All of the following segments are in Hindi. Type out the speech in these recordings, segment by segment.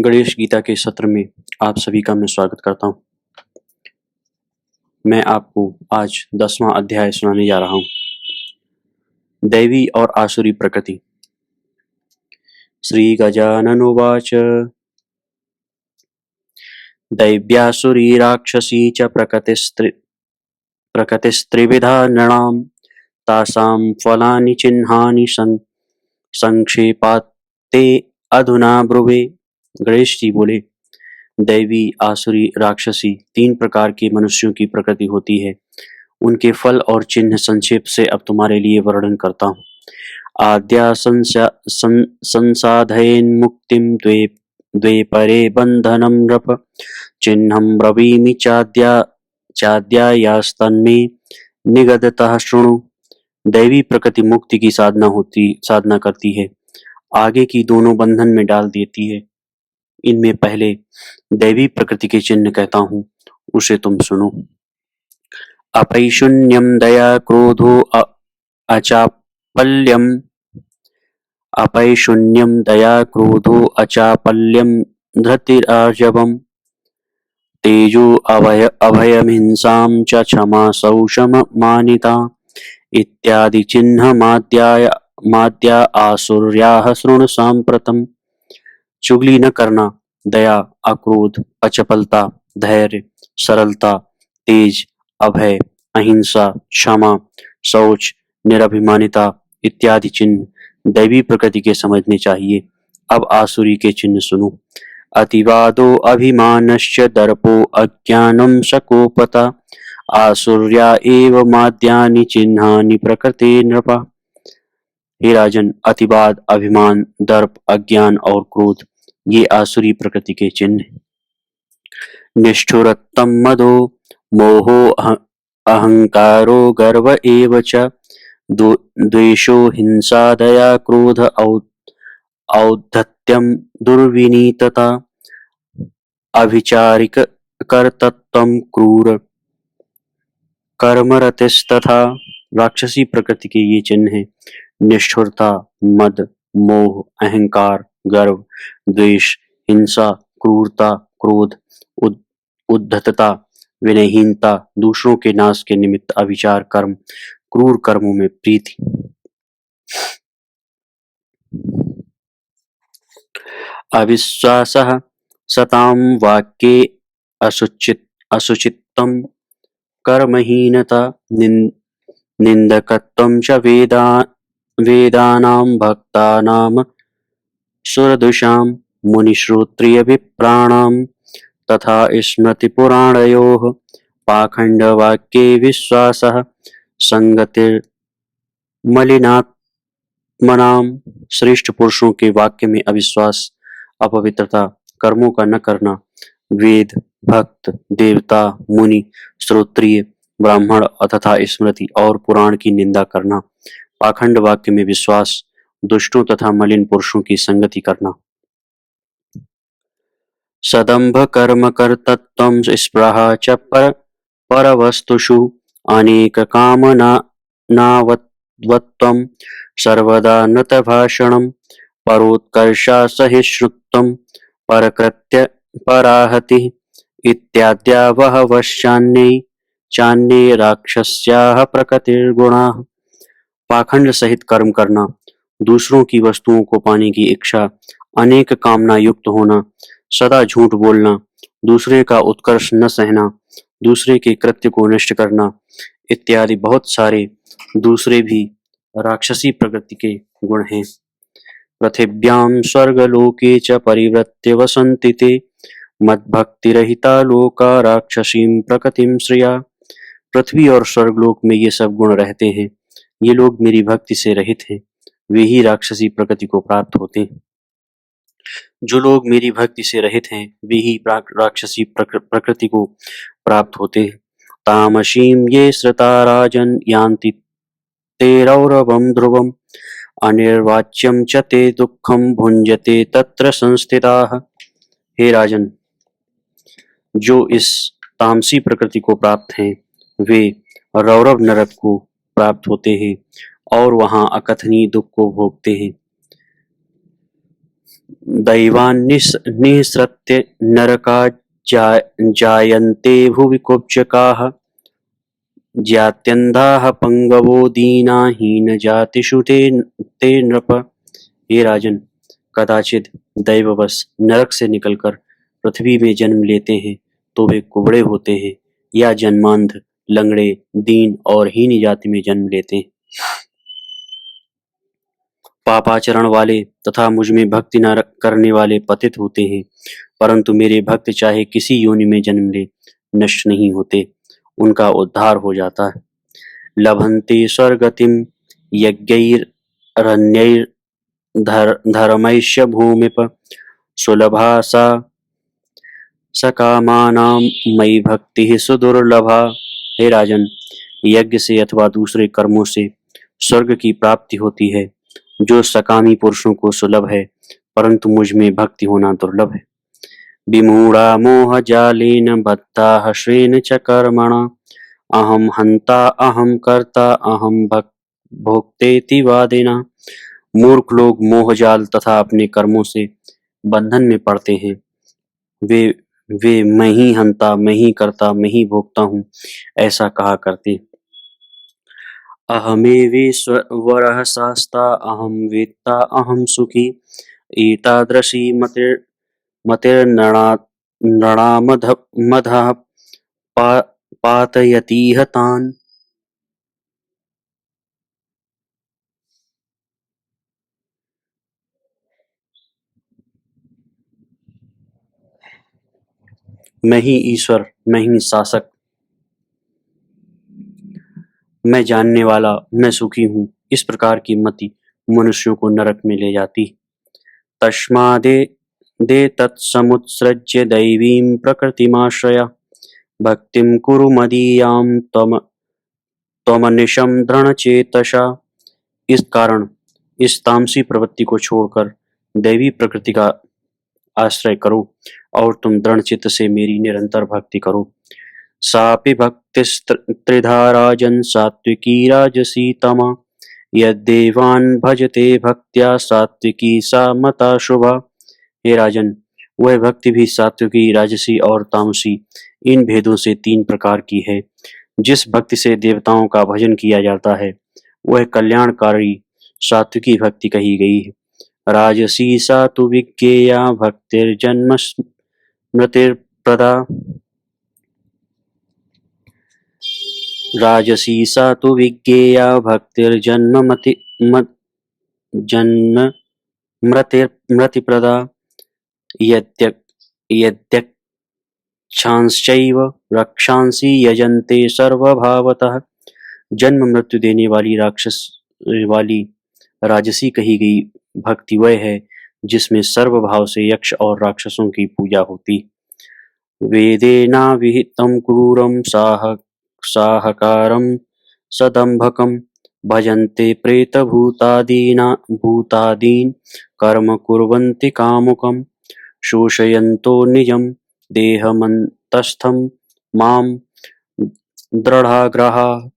गणेश गीता के सत्र में आप सभी का मैं स्वागत करता हूँ। मैं आपको आज 10वां अध्याय सुनाने जा रहा हूँ। दैवी और आसुरी प्रकृति। श्री गजानन उवाच दैव्यासुरी राक्षसी च प्रकृतिस्त्रिविधा नृणां तासां फलानि चिह्नानि संक्षेपात् ते अधुना ब्रुवे। गणेश जी बोले, दैवी, आसुरी, राक्षसी 3 प्रकार के मनुष्यों की प्रकृति होती है। उनके फल और चिन्ह संक्षेप से अब तुम्हारे लिए वर्णन करता हूँ। आद्या संसाधयेन् मुक्तिं द्वे परे बंधनं नृप चिह्नं ब्रवीमि चाद्यायास्तन्मे निगदतः शृणु। दैवी प्रकृति मुक्ति की साधना करती है, आगे की दोनों बंधन में डाल देती है। इनमें पहले दैवी प्रकृति के चिन्ह कहता हूँ, उसे तुम सुनो। अपैशून्यं दया क्रोधो अचापल्यम धृतिरार्जवम् तेजो अभयमहिंसां च क्षमा सौषमानिता इत्यादि चिन्ह माद्या आसुर्याः शृणु साम्प्रतम्। चुगली न करना, दया, अक्रोध, अचपलता, धैर्य, सरलता, तेज, अभय, अहिंसा, क्षमा, शौच, निरभिमानिता इत्यादि चिन्ह दैवी प्रकृति के समझने चाहिए। अब आसुरी के चिन्ह सुनो। अतिवादो अभिमानश्च दर्पो अज्ञानं शकोपता आसुर्या एव माद्यानि चिन्हानि प्रकृते नृपा। हे राजन, अतिवाद, अभिमान, दर्प, अज्ञान और क्रोध ये आसुरी प्रकृति के चिन्ह। निष्ठुरत्वं मदो मोहो अहंकारो गर्व एव च द्वेषो हिंसा दया क्रोध औद्धत्यं दुर्विनीतता अभिचारिक कर्तृत्वं क्रूर कर्मरतिस्तथा। राक्षसी प्रकृति के ये चिन्ह हैं। निष्ठुरता, मद, मोह, अहंकार, गर्व, द्वेष, हिंसा, क्रूरता, क्रोध, उद्धतता, विनयहीनता, दूसरों के नाश के निमित्त अविचार कर्म, क्रूर कर्मों में प्रीति। अविश्वासः सतां वाक्ये असुचित्तं कर्महीनता निन्दकत्वं च वेदानां भक्तानां सुरदुषां मुनिश्रोत्रियविप्राणां तथा स्मृतिपुराणयोः पाखण्डवाक्ये विश्वासः संगतिर्मलिनात्मनां। श्रेष्ठ पुरुषों के वाक्य में अविश्वास, अपवित्रता, कर्मों का न करना, वेद, भक्त, देवता, मुनि, श्रोत्रिय, ब्राह्मण तथा स्मृति और पुराण की निंदा करना, पाखंड वाक्य में विश्वास, दुष्टों तथा मलिन पुरुषों की संगति करना। सदंभ कर्म कर्तृत्वं स्पृहा च परवस्तुषु अनेक कामनावत्वं सर्वदा नृतभाषणं परोत्कर्षासहिष्णुत्वं परकृत्य पराहतिः इत्याद्या चान्ये राक्षस्याः प्रकृतिर्गुणाः। पाखंड सहित कर्म करना, दूसरों की वस्तुओं को पाने की इच्छा, अनेक कामना युक्त होना, सदा झूठ बोलना, दूसरे का उत्कर्ष न सहना, दूसरे के कृत्य को नष्ट करना इत्यादि बहुत सारे दूसरे भी राक्षसी प्रकृति के गुण हैं। पृथिव्यां स्वर्गलोके च परिवृत्य वसन्ति ते मद्भक्तिरहिता लोका राक्षसीं प्रकृतिं श्रिया। पृथ्वी और स्वर्गलोक में ये सब गुण रहते हैं। ये लोग मेरी भक्ति से रहित हैं, वे ही राक्षसी प्रकृति को प्राप्त होते हैं। जो लोग मेरी भक्ति से रहित हैं, वे ही राक्षसी प्रकृति को प्राप्त होते हैं। तामसीं ये श्रुता राजन् यान्ति ते रौरवं ध्रुवम् अनिर्वाच्यं च ते दुःखं भुञ्जते तत्र संस्थिताः। हे राजन, जो इस तामसी प्रकृति को प्राप्त हैं, वे रौरव नरक को प्राप्त होते हैं और वहां अकथनीय दुख को भोगते हैं। दैवान् निःसृत्य नरका जायन्ते भुवि कुब्जकाः जात्यन्धाः पंगवो दीना हीन जातिषु ते नृप। हे राजन, कदाचित दैववश नरक से निकलकर पृथ्वी में जन्म लेते हैं तो वे कुबड़े होते हैं, या जन्मांध, लंगड़े, दीन और हीन जाति में जन्म लेते हैं। पापाचरण वाले तथा मुझ में भक्ति न करने वाले पतित होते हैं, परंतु मेरे भक्त चाहे किसी योनि में जन्म ले नष्ट नहीं होते, उनका उद्धार हो जाता है। लभन्ते स्वर्गतिं यज्ञैररण्यैर्धर्मैश्च भूमिप सुलभा सा सकामानां मयि भक्ति सुदुर्लभा। हे राजन, यज्ञ से अथवा दूसरे कर्मों से स्वर्ग की प्राप्ति होती है जो सकामी पुरुषों को सुलभ है, परंतु मुझ में भक्ति होना दुर्लभ है। विमूढ़ा मोह जालेन बद्धाः श्रेण च कर्मणा अहम हंता अहम कर्ता अहम भोक्तेति वादिना। मूर्ख लोग मोहजाल तथा अपने कर्मों से बंधन में पड़ते हैं। वे वे मैं ही हंता, मैं ही करता, मैं ही भोगता हूँ ऐसा कहा करते। अहमेवेश्वरः शास्ता अहम वेत्ता अहम सुखी एतादृशी मतिर्नृणामधः पातयतीह तान्। मैं ही ईश्वर, मैं ही शासक, मैं जानने वाला, मैं सुखी हूँ, इस प्रकार की मति मनुष्यों को नरक में ले जाती। तस्मादे तत्समुत्सृज्य दैवीं प्रकृतिमाश्रय भक्तिं कुरु मदीयां त्वमनिशं दृढ़चेतसा। इस कारण इस तामसी प्रवृत्ति को छोड़कर दैवी प्रकृति का आश्रय करो और तुम दृढ़ चित्त से मेरी निरंतर भक्ति करो। सापि भक्तिस्त्रिधा राजन् सात्विकी राजसी तमा यद्देवान् भजते भक्त्या सात्विकी सा मता शुभा। हे राजन, वह भक्ति भी सात्विकी, राजसी और तामसी इन भेदों से 3 प्रकार की है। जिस भक्ति से देवताओं का भजन किया जाता है वह कल्याणकारी सात्विकी भक्ति कही गई है। राजसी सा तु विज्ञेया भक्तिर्जन्म स्मृतिर्प्रदा राजसी सा तु विज्ञेया जन्म मृतिप्रदा यद्यक्षांश्चैव रक्षांसि यजन्ते सर्वभावतः। जन्म मृत्यु देने वाली राजसी कही गई भक्ति वह है जिसमें सर्व भाव से यक्ष और राक्षसों की पूजा होती। वेदेनाविहितं क्रूरं साहकारं सदम्भकं भजन्ते भूतादीन कर्म कुर्वन्ति कामुकं शोषयन्तो निजं देहमन्तस्थं मां दृढाग्रहा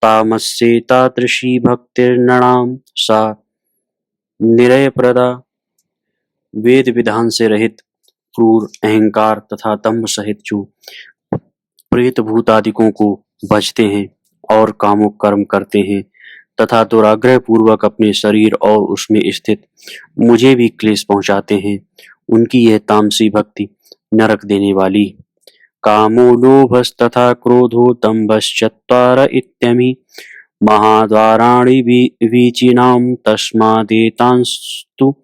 तामस्येतादृशी भक्तिर्नृणां सा निरयप्रदा। वेद विधान से रहित, क्रूर, अहंकार तथा दंभ सहित जो प्रेत भूतादिकों को भजते हैं और कामुक कर्म करते हैं तथा दुराग्रह पूर्वक अपने शरीर और उसमें स्थित मुझे भी क्लेश पहुंचाते हैं, उनकी यह तामसी भक्ति नरक देने वाली। कामो लोभस्तथा क्रोधो दम्भश्चत्वार इत्यमी महाद्वाराणि वीचिनां तस्मादेतांस्तु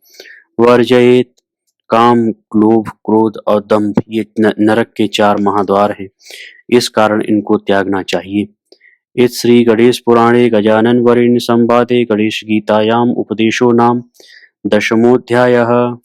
वर्जयेत्। काम, लोभ, क्रोध और दंभ ये नरक के 4 महाद्वार हैं, इस कारण इनको त्यागना चाहिए। इस श्री गणेश पुराणे गजानन वरेण्य संवादे गणेश गीतायाम उपदेशो नाम 10मोऽध्यायः।